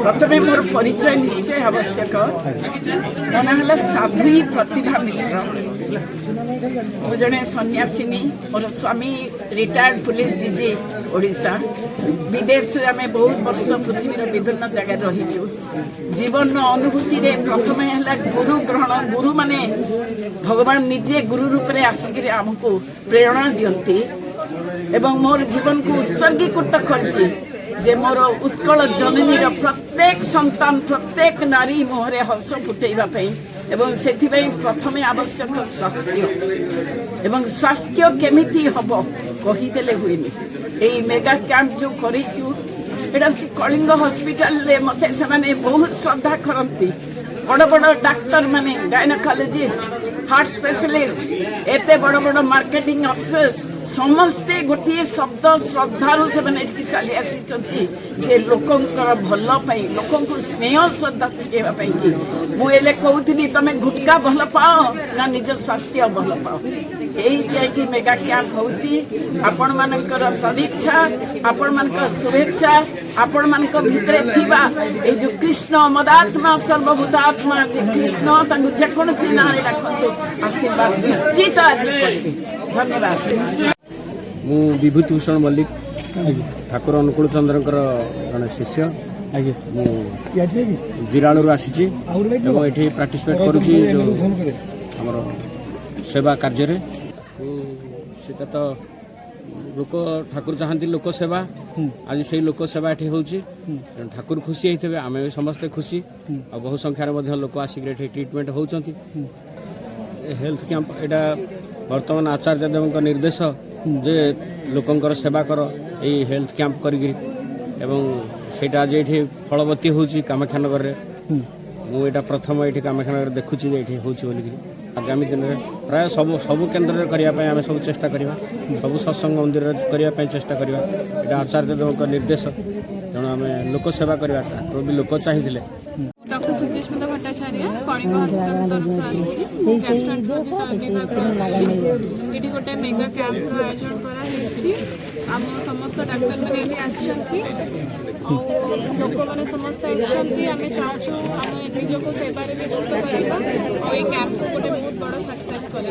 प्रथमे मोर परिचय निश्चय आवश्यक मो ना साध्वी प्रतिभा मिश्र मु जड़े सन्यासिनी मोर स्वामी रिटायर्ड पुलिस डीजी ओडिशा विदेश आम बहुत वर्ष पृथ्वी विभिन्न जगह रहीचु जीवन अनुभूति रे प्रथम है गुरु ग्रहण गुरु माने भगवान निजे गुरु रूप में आसिक आमको प्रेरणा दियंती एवं मोर जीवन को उत्सर्गीकृत करछि जे मोर उत्कल जननी प्रत्येक संतान प्रत्येक नारी मुहरे हस फुटेबा एवं सेथिबाई प्रथमे आवश्यक स्वास्थ्य एवं स्वास्थ्य केमिति हबो कहीदेले हुएनी एई मेगा कैंप जो करिछु एटा कलिंग हॉस्पिटल रे मते से बहुत श्रद्धा करती बड़ बड़ डाक्टर माने गायनोकोलॉजिस्ट हार्ट स्पेशलिस्ट एते बड़ बड़ मार्केटिंग अफिसर्स समस्ते गोटे शब्द श्रद्धारू से चली आसी जे लोकंकर भल लोक स्नेह श्रद्धा शिखेवाई मुझे कहती तुम गुटका भल पाओ ना निज स्वास्थ्य भल पाओ यही मेगा कैंप होपण मानकर सदिच्छा आपण मान शुभेच्छा आपण मान भितर जो कृष्ण मदात्मा सर्वभूतात्मा जे कृष्ण जेकोसी ना रखु आशीर्वाद निश्चित आज धन्यवाद। मु विभूतिभूषण मल्लिक ठाकुर अनुकूल चंद्र जन शिष्य जिरालू आसी पार्टिसिपेट करुच्ची आमर सेवा कार्य सेटा तो लोक ठाकुर चाहती लोक सेवा आज से लोक सेवा ये हूँ ठाकुर खुशी होते आम भी समस्ते खुशी आ बहु संख्यार लोक आसिक ट्रिटमेंट होती हेल्थ कैंप यहाँ बर्तमान आचार्य देव निर्देश जे लोकंकर सेवा कर यही हेल्थ कैंप करा जे फलवती हो कामाख्यानगर में मुझा प्रथम ये कामाख्यानगर देखुची ये हूँ आगामी दिन में प्राय सबू केन्द्र करने आम सब चेष्टा करवा सबू सत्संग मंदिर करने चेष्टा करवा यहाँ आचार्य देव निर्देश तेणु आम लोक सेवा करवा भी लोक चाहिए। डॉक्टर सुचिस्मिता भट्टाचार्य कलिंग हॉस्पिटल तरफ गोटे मेगा कैंप आयोजन कर समस्त डाक्तर मैंने आसछंती लोक मैंने समस्त आसछंती आम चाहूँ आम निजको सेवार नियुक्त करवा कैंप को गोटे बहुत बड़ सक्सेस कर।